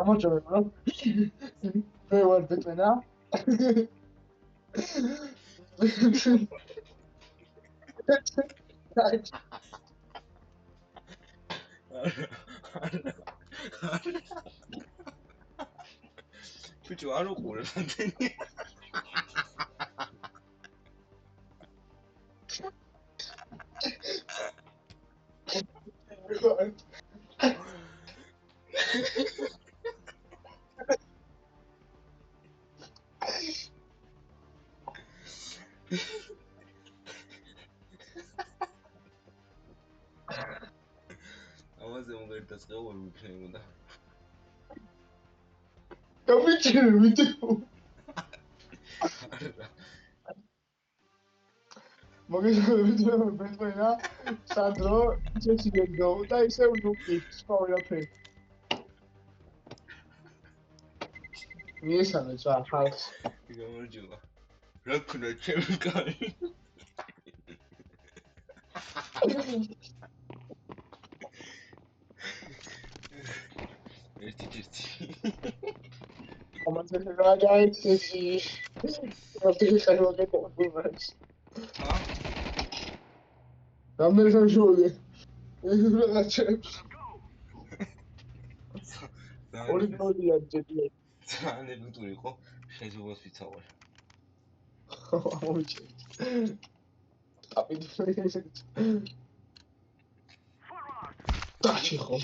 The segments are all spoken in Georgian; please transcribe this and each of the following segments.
გამარჯობა bro. მე ვარ ბეტმენა. Bitte არ უყურებ ამდენი. ამაზე მოგერთაცხეო ვიქნებოდა. გამიჩინე ვიდეო. მოგესალმებით ბეტმენა. სანდრო შეჭიდო და ისე ნუკი სპორიაფე. მიესალმე ძა ხალხს. გამარჯობა. რა ქნა ჩემი კარი? ერთი. ამაზე რა გაიცი? როდი ხალხი მოგებულებს. რამდენი სამშობლოა? რაღაცებს. ორი დროია ჯეტი. ძალიან ელიტური იყო, შეძობას ვიცავარ. აუჩი. აპიდური ესე. ტაჩი ხო.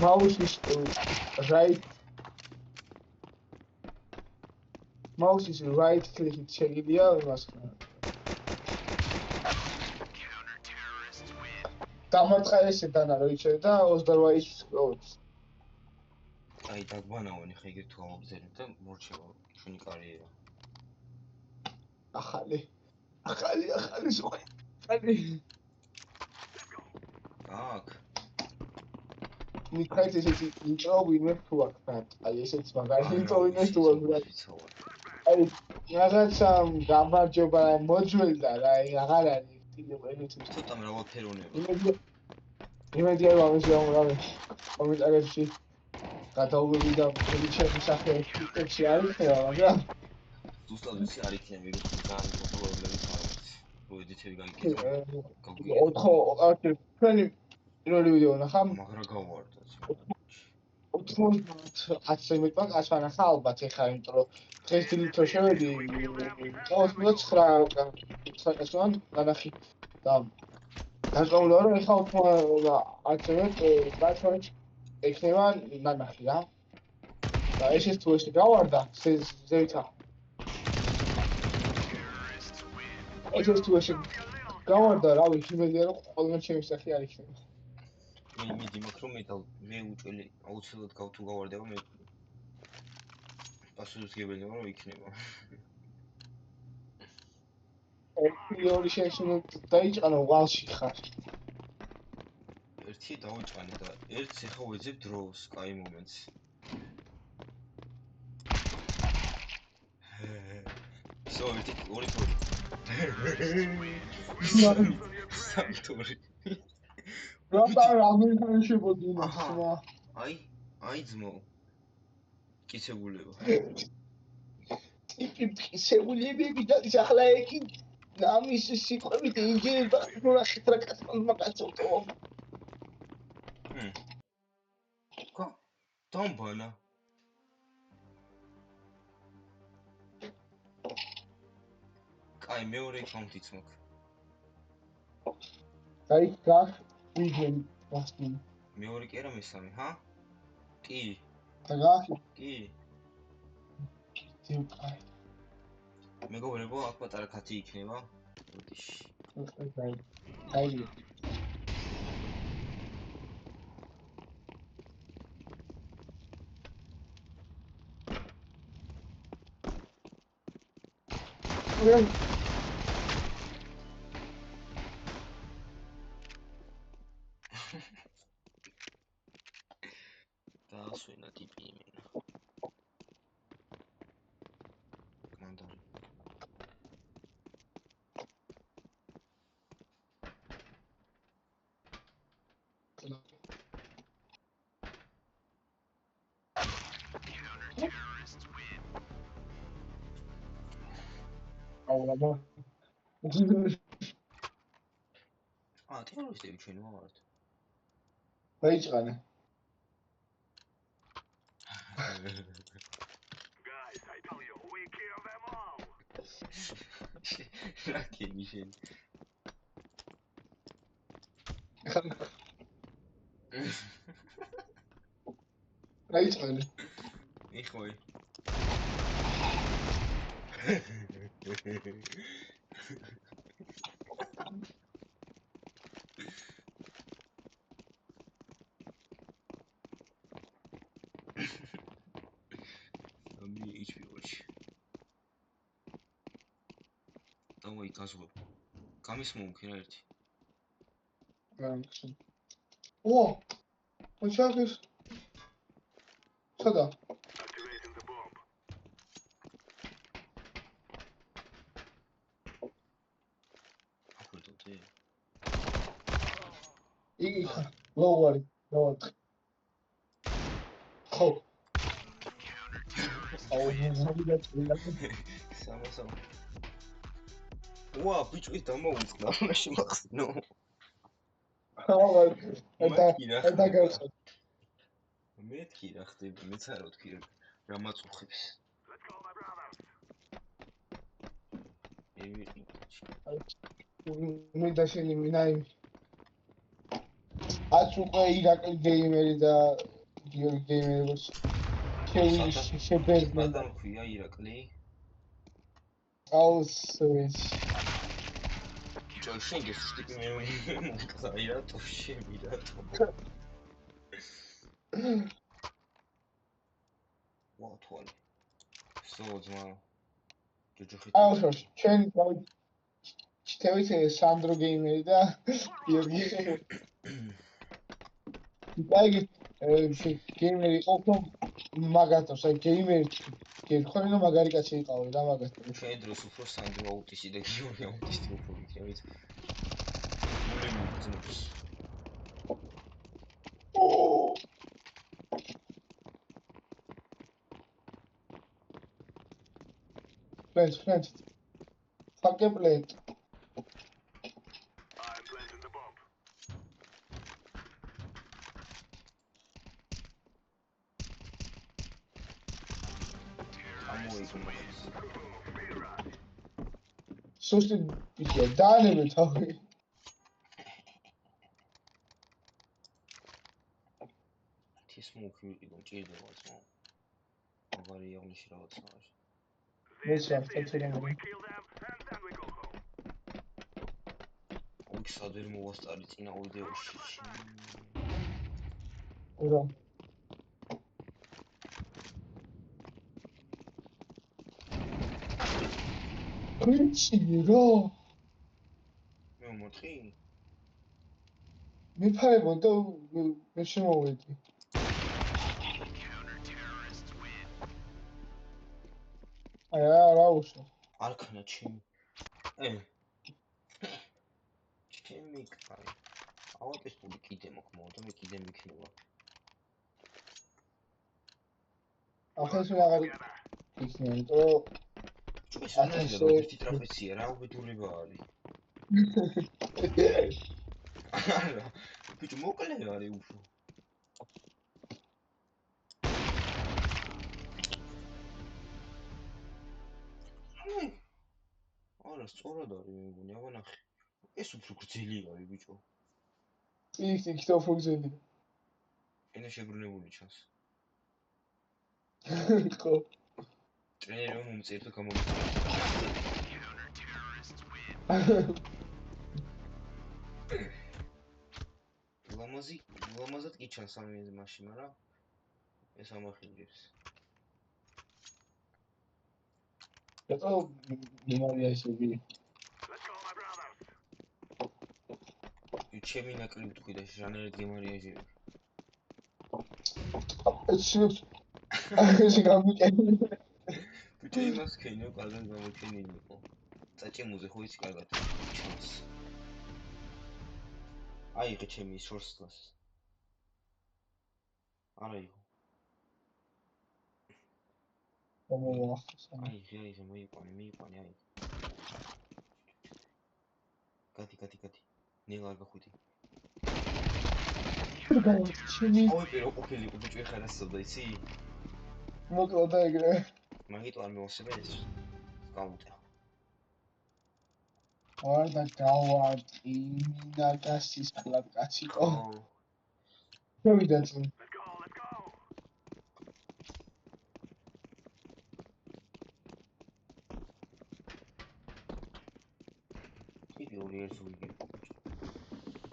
მაუსის right მაუსის right click-ით შეგიძლია იმას დამარცხა ესე დანა რო იჩე და 28-ის ყავს. აი დაგბანავენ ხა იგივე თუ გამოგზერნებ და მორჩება ჩვენი კარიერა. ახალი ზოგი. ახალი. აქ. მიქაიც ესეთი ინტრო ვინმე თუ აქ და აი ესეც მაგარი ინტრო ვინმე თუ აქ. აი რაღაცა გამარჯობა მოძველი და რა აღარ არის ტილოენიც ცოტა მრავალფეროვნება. იმედი არ გამოსიამრავე კომენტარებში გადაუვები და ჩემი სახე ტექსტი არ იქნება მაგრამ ზუსტად ვიცი არ იქნება ვირუსი ძალიან პოპულარული არის. როედითები გაიგეთ. 4 ჩვენი პირველი ვიდეო ნახა მაგრა გავარდა. 90 მეტყვა ნახა ალბათ ეხა იმიტომ რომ დღეს დილითო შევედი 99 განახი და განსაკუთრებით რომ ეხა 90 ბაჩოჩ ეხება ნანახი რა და ეს თუ ეს გავარდა ზევითა ეს თუ ეს გავარდა რავი იმედია რომ ყოველმა ჩემი სახე არ იქნება მე დიმაქრომ მე უჭველი აუცილებლად თუ გავარდება მე პასუხისმგებელია რომ იქნება ორი შეიძლება დაიჭყანო ვალში ხარ ერთი დავიჭყანი და ერთს ეხა ვეძებ დროს კაი მომენტს სორი ორი თორი სამთორი რა ამერიკაში შეგოდინა სმა აი ძმო კიცებულება კიცებულებები და ახლა ეკი ამის სიტყვებით ინჟინერთა რა ხეთრა კაცმა კაცოთო კა დამბანა კაი მეორე აკაუნტიც მაქვს აი გახ ვიგენ ვასტი მეორე კი არა მესამე ჰა კი და გახი კი ძიმყაი მეგობრებო აქ პატარა კაცი იქნება ოდიში აი დაასვენა ტიპი იმენა მანდარი აულა. ტერორისტები ჩვენ ვართ. დაიჭყანა. Guys, I tell you, we kill them all. რა კენი შენ? დაიჭყანა. იხოი. ამი HP-ში. დავაი გაზღო. გამისმოვქენ ერთი. გამიხსენ. ო! მოჩაგეს. სადა? Activating the bomb. აფრიტოთი. იგი ხა. ლოუარი. ლოუარი. ხო. აუ, მომიდაწილა. სამასამ. ვა, ბიჭი დამოუწყდა, რა შემახსნო. აუ, და გავხსნა. მეთქი რა ხდება, მეც არ ვთქვი რა მაწუხებს. Let's call my brothers. მე და შენი მინაი. აც უკვე ირაკლი გეიმერი და გიორგი გეიმერი შებერდნენ. და მქვია ირაკლი. აუ, სვეჩ. ჯო შენ გესტიკი მე მომწაი რატო შემი რატო. ვათვალე. სოძმა. ჯოჯოხი. აუ, ჩვენ ჩიტევით სანდრო გეიმერი და გიორგი. დაიგი გეიმერი ყოფნა მაგათოს, აი გეიმერი გერხონი რომ მაგარი კაცი იყავი რა მაგათოს. ჩვენ დროს უფრო სანდრო აუტისტი და გიორგი აუტისტი უფრო იქნებით. მოლე მოგწნობს. Friends. Fucking plate. I'm planting the bomb. Სუსტი ბიჭია, დაანებე თავი. ეს მოკი ვიყიდო, ჭირდება ძმა. მაგარი აღნიში რაღაც არის. This one, that's it. We kill them and then we go home. ოქ სადერ მოვასწარი წინა ვიდეოში. Ura. Princiro. მე მოთხი? მე ფარებო და მე შემოვედი. რა უშო? არქანა ჩემი. ჩემი კაი. ავატესტული კიდე მაქვს მოდა მე კიდე მიქნება. ახლა ეს აღარ იქნება, იმიტომ ეს ერთი ტრაპეცია რა უბედურება არის. არა, ბიჭო მოკლე არის უფრო. არა, სწორად არის მე მგონი, აბა ნახე. ეს უფრო გრძელი არის ბიჭო. იქ და უფრო გრძელი. ენა შებრუნებული ჩანს. ხო. ტრენერმა მომწერდა გამომიწევს. ლამაზად კი ჩანს ამ მაშინ, მაგრამ ეს ამახინჯებს. რატო მიმარია ისები? Let's call my brothers. ჩემი ნაკლი ვთქვი და ჟანერად გემარია ჟები. ეს გამიკენი. ბიჭო იმას ქენო კარგად გამოჩენილი იყო. წაჭიმუზე ხო იცი კარგად ჩანს. აი ხე ჩემი შორს კლასს. არა იყო. მომახსენე. აი, მიიყვანე, აი. გადი. ნელა არ გახვიდი. ჩინი ოი, პერო ყოფილი ბიჭი ხარ ასწავდა, იცი? მოკლა ეგრე. მაგიტო არ მევასება ეს. გაუტა. არ და გავარტი მინაკასის პლაკაციკო. შევიდა წინ. Let's go. იგი ორი ერთ ვიგე.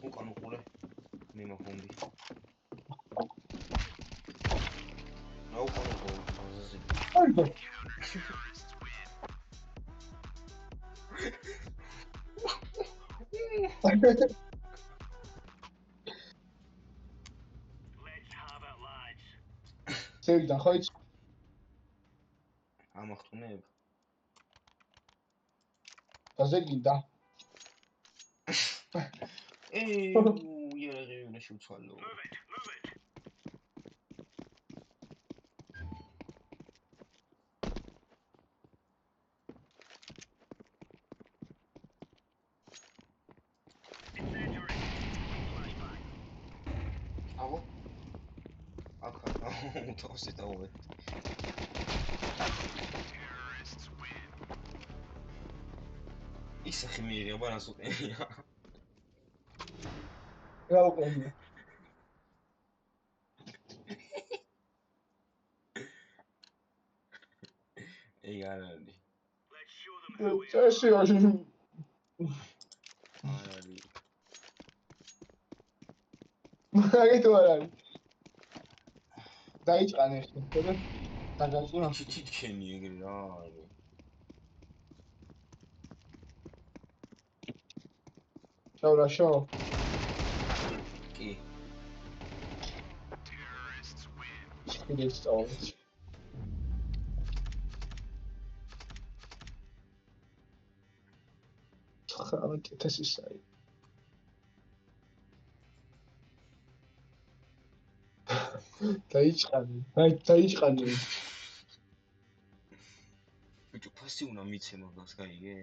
უკან უყურე. მე მაქონდი. რა უკან უყურე? აზაზე. აიდო. Let's have it, lads. შევიდა ხო იცი? ამახტუნებ. დაზეგინდა. იარაღი უნდა შევცვალო. Move it. Incendiary. Flashbang. აბო. აკა, უთავსე დავუვე. ის ხმირი აბა რას უყენია? რა უყენია? ეი არ არის. Let's show them who we are. წესი არ არის. მაგითო არ არის. დაიჭყანე ხოლმე. დაგაწუნა. ჩიჩქენი ეგრე რა არის. შავრაშო. კი. ჩქიდეს წავით. ხა კეთესისაი. დაიჭყანე. დაიჭყანე. ბიჭო ფასი უნდა მიცე მაგას გაიგე?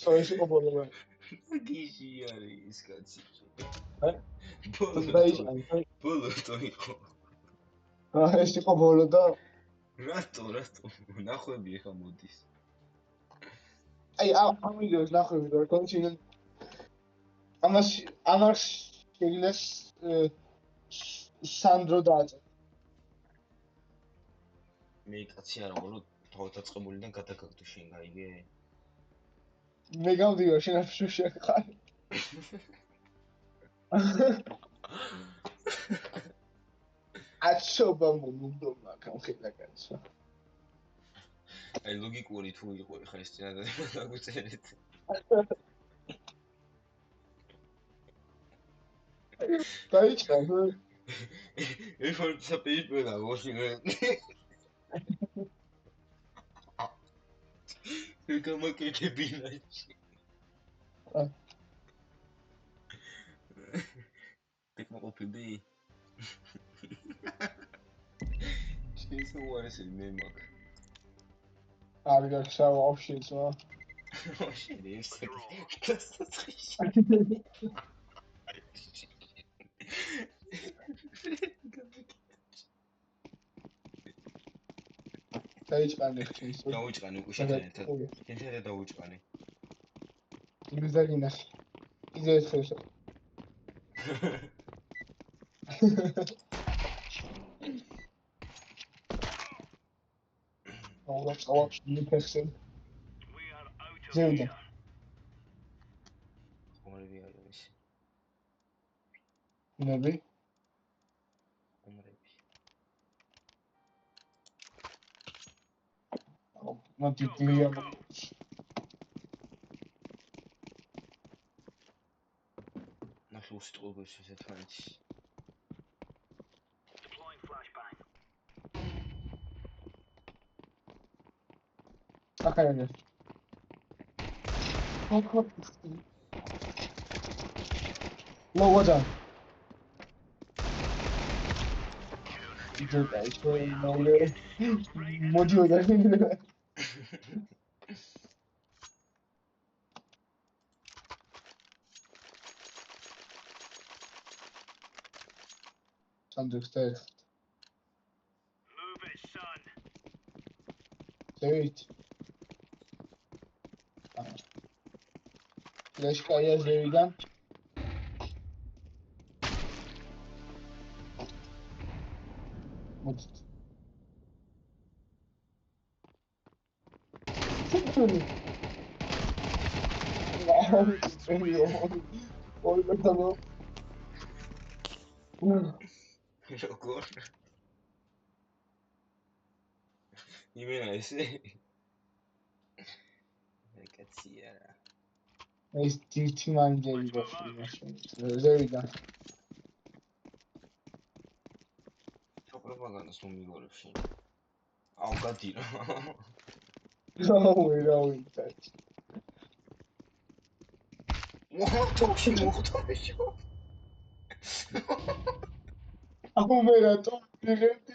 სოისი ყობოლობა. გიჟი არის ის კაცი. დაიჭყანე. ბოლო то იყო. ეს იყო ბოლო და რატო? ნახვები ხა მოდის. აი ამ ვიდეოს ნახვები და კონტინენტ ამას შეიძლება სანდრო დააწე. მე კაცი არა ვარ, თავდაწყებულიდან გადაგაგდო შენ გაიგე? მე გავდივარ შენ არ შუშია ხარ. აცობა მომდომა კონკრეტა კაცო. აი ლოგიკური თუ იყო ხა ეს წინადად დაგვიწერეთ. დაიჭყანე. ეფორტსა პეიპერა ვაშინე. გამაკეთებინა. დეკმოყოფილდი? შეისაუარეს მე მაგ. არ გახსავა ოფშიცო. ვაშინე ეს დასაწყისი. დაიჭყანე ხის. დავიჭყანე უკვე შეთანხმდა. შეთანხმდა დავიჭყანე. იმზაგინას. იზეს ხეს. აუ წავაч ნიფერსენ. We are out of ზევდა. here. ხომრები არის. ნები. ხომრები. მოდიკლია. ნახე უსიტყვებს ესეთ ფანჩი. Deploying flashbang. ახალია. ლოვაჯან. იძულდა ის ნოლე. მოდიოდა. Understand. Move it, son. Wait. Flash kaya zeviden. Mutlu. Oyna tamam. როგორ? იმენა ესე? კაცია რა. ეს ძირთი მანდელი გოხდი მაშინ. ზევიდან. čo პროპაგანდას მომიგორებ შენ? აუ გადირა. რავი, ტაჩ. მოხტოში მოხტოში. აუ მე რატო მიგებდი?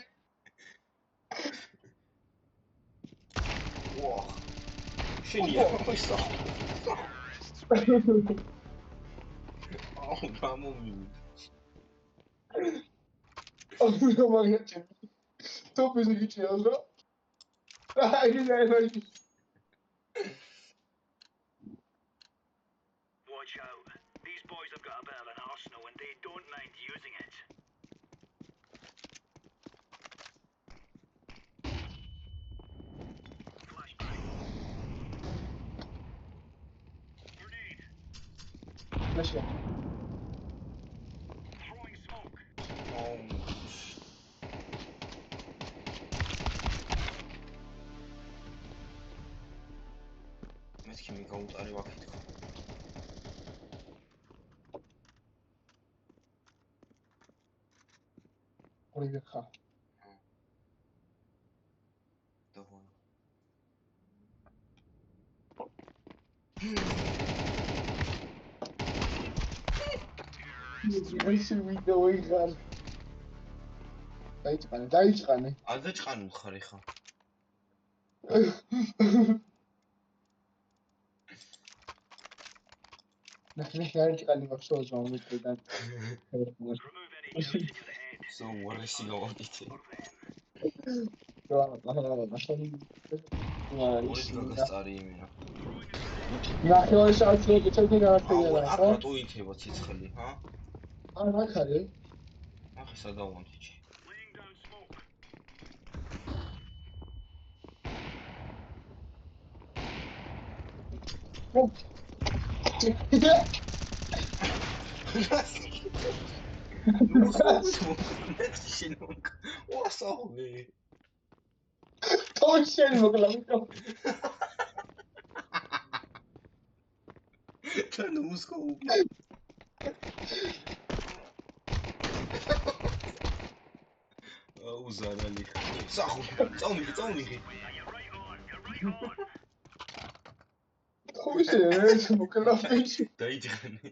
ვაჰ. შენია ხოსა. აუ გამომივი. აუ მაგაჩი. ტოპის გიჩიოს რა? აი. Watch out. These boys have got a bit of an arsenal and they don't mind using it. Flashbang. Grenade. Flashbang. Throwing smoke. აუ მეთქი მე გაუტარე ვაფეთქო. ორივე ხა. დავაი. ისე ვიდეო იღარ. დაიწყანე. არ დაჭყანი მხარი ხა. ნახე დაიწყანი მახსოვს მომეწედან. Remove any damage to the head. So ვარესი გავაკეთე. ორი გაგასწარი იმენა. ნახე ორი საათი გიწევდი აუ გააკეთე აქ რა. რატო ითება ცეცხლი, ჰა? არა ხარი. ახლა სადავანთიჩი. Laying down smoke. ვასაუბე. თოშენ მოგლავიკო. თან მოსკოვი. აუ ზარალი. სახო, წავნიხი. Now you're right on. You're right on. თოშენ მოგლავიკო. დაიჭყანი.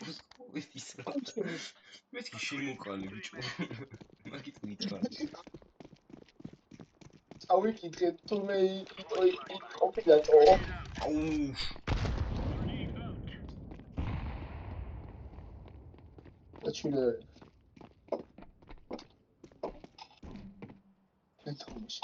მოსკოვი ისრა. მეთქი შემოყალი ბიჭო. მაგით ვიწყარი. წავიკითხე თუნე ყოფილათო. აუ Grenade out. აჩულე. ეთქომში.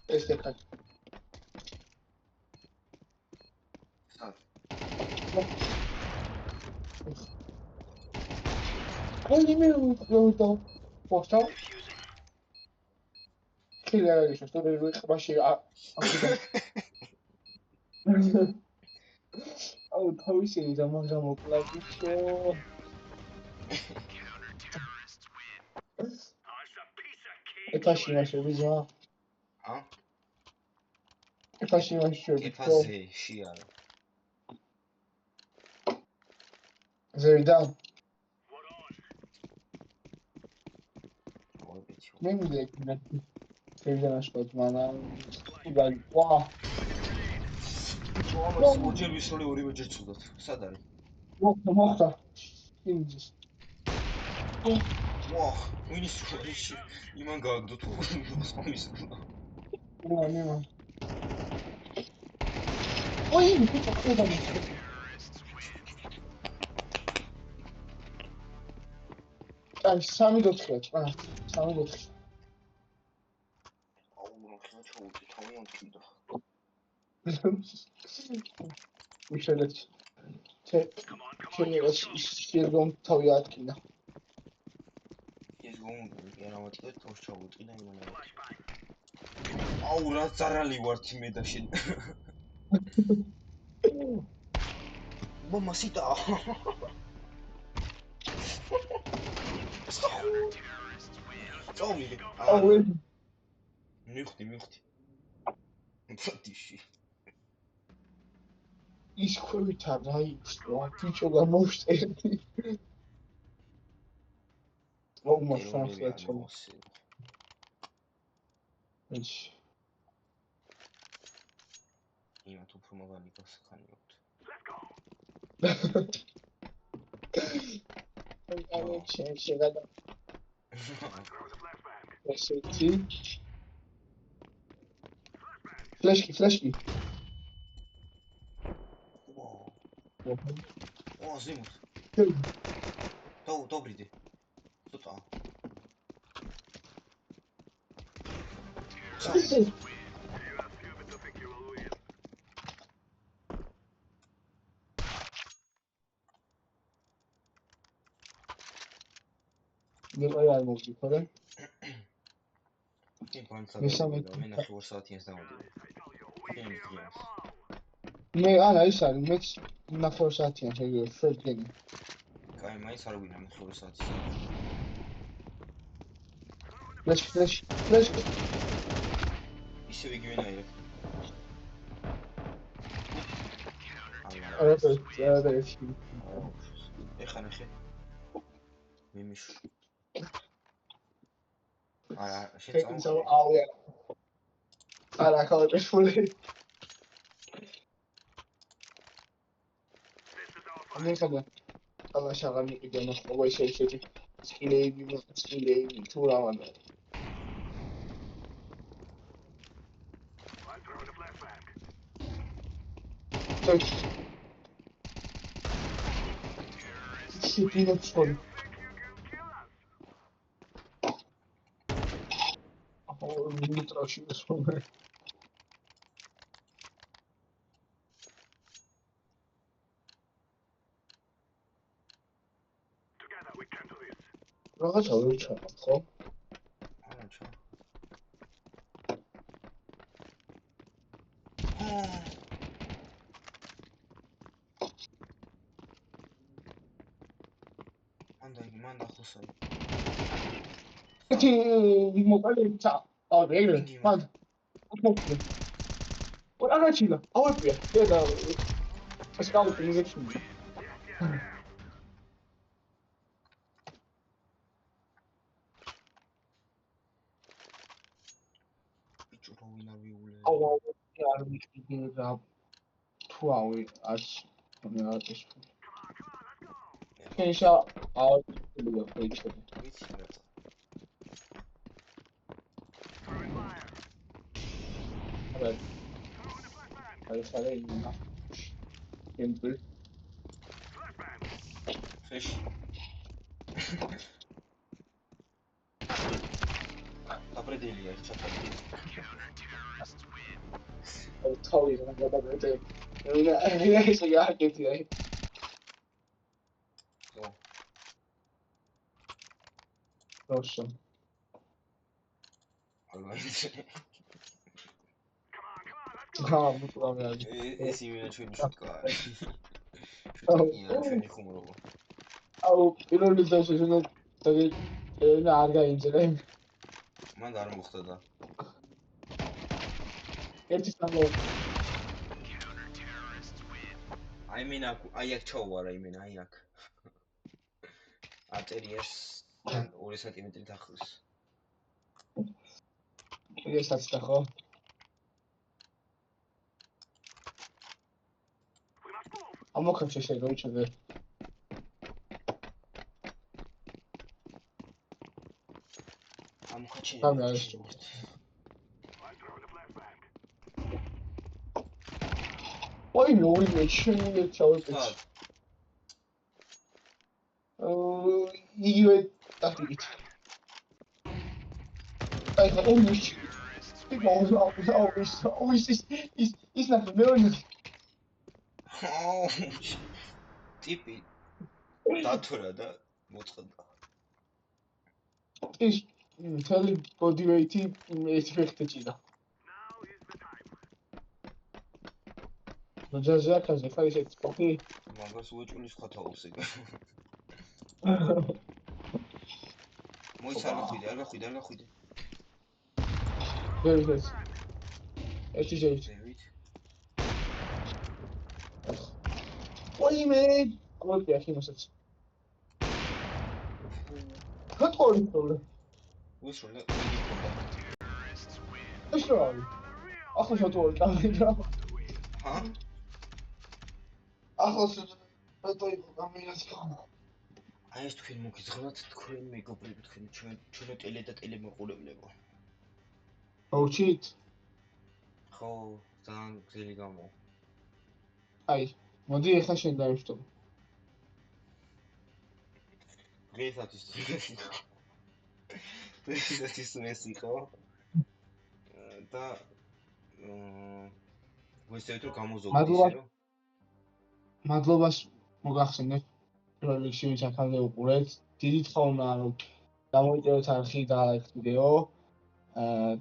ეს ეხა. აი მე ვიდო. პოსტა. ხილა ის სტორი ხმაში აუ თავისი გამოგლა ბიჭო. That's a piece of cake. Etaşın aşağı biz ha. Ha? Etaşın aşağı. Etaze, şiara. Zevdan. Oy beti. Ne mi de Zevdan aşağı bana. Ben wow. Oğlum, orca bir soru oraya böcek çıldırdı. Sadari. Nokta. İngiliz. Vah, oyunu soru işi. İman gagdı tu. Basmamışsın. Ne var? Oy, bir çok güzel. Ay, Sami götürüyor. Ha, Sami götürüyor. Allah'ım kına çoğuldu. Tamam kıydı. Bu şöyle şezlong tavıya atkıyla. Ezgom yanamatıda toş çoğuldu. İnan inan. Aura zararlı var timede şimdi. Mamacita. Წავიდე. აუე მივხვდი. ფათიში. ის ქვევითა რა იშვა ბიჭო გამოვშტერდი მოგმაშავსა ეჩ იმა თუ პრომოვანი გასხანიოთ. აი შეგადა ესეთი ფლეშკი ო ზემოთ. დაუბრიდე. ცოტა. მე არ მოვიქორე მე ნახევარ საათიანს დავდივარ. მე არა ის არის მეც ნახევარ საათიან შეგიძლია შეგენი კაი მაინც არ ვინა ნახევარ საათი. ფლეშ ისევ იგივენაირად. არა ეხა ნახე. მიმიშ. არა, შეწამო აუე. არა, ხალხი. მე ხადა. ალა შაღალი კიდენა ყოვა შეიძლება სკილეები თუ რა ვანა. Шипиночкой. Не трачу своє. Რაღაც ავირჩა, ხო? აჩა. მან ახლოსა. ეთი მოკალეცა. აღეგრე. მან. აღაჩილა. ავეპია. და ეს კაუტი მიგეჩი. ბიჭო რა ვინავიულე. აუ არ ვიცი რა თუ ავი ას მე არ წესვი. Keşke ağır bir yapı içeri. ვიცი რა. Evet. Hayır yine. Simple. Fish. Определили, что-то. Tabii ya da böyle. Öyle şey hareket ya. Olsun. Tamam bu tamam yani. Esimine çok şutka. Şutka çok humorlu. Au, ironizda şunu tabii ne arga inceleyim. მან არ მოხდა და ერთი სამო აი აქ ჩაუვარა იმენა აი აქ არტერიას 2 სანტიმეტრით ახლოს ესაც და ხო ამოხეჩე შე როიჩოდე ამოხეჩე გამი არის ой ნოი შენ ჩავეწე იგივე ტაქტიკით აი ხა ომიში ის ნახე მეონი ტიპი დათვრა და მოწყდა ის მთელი body weight-ი ეს ფეხტი ჭიდა ნაჟა კაზე ხარ ისეთ პოკი მაგას უეჭულის ხათაობს ეგ მოიცარ არ გახვიდე ვერეს ეს ის ой მე კოლტი ახი მასაც ხატყორი ხოლე უსროლე უშროლი ახლა შატყორი კამერა ჰა ახლა შატყორი კამერას აი ეს თქვენ მოგიძღვნათ თქვენ მეგობრები თქვენ ჩვენო ტელე და ტელემოყურებლებო აუჩით ხო ძალიან გზელი გამო აი მოდი ახლა შენ დაიწყო დღესაც მესიკო და ვესწრეთ რომ გამოზოგდი ისე რომ მადლობას მოგახსენეთ პირველ რიგში ვინც ახალზე უყურეთ დიდი თხოვნა რომ გამოიწეროთ არხი და ეს ვიდეო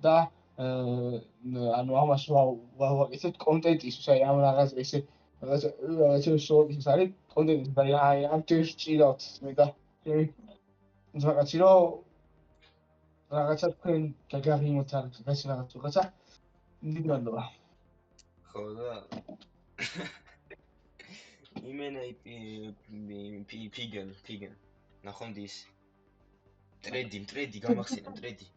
და ანუ ამას ვაკეთებთ კონტენტისთვის აი ამ რაღაც ესე რაღაცა შოუს არის კონტენტი და აი ამ თემს ჭირავთ მე და ზოგადად რომ რაღაცა თქვენ გაგაღიმოთ რაღაც რაღაცა დიდი მადლობა ხო და იმენა პიგენ ნახონდი ის ტრედი გამახსენე ტრედი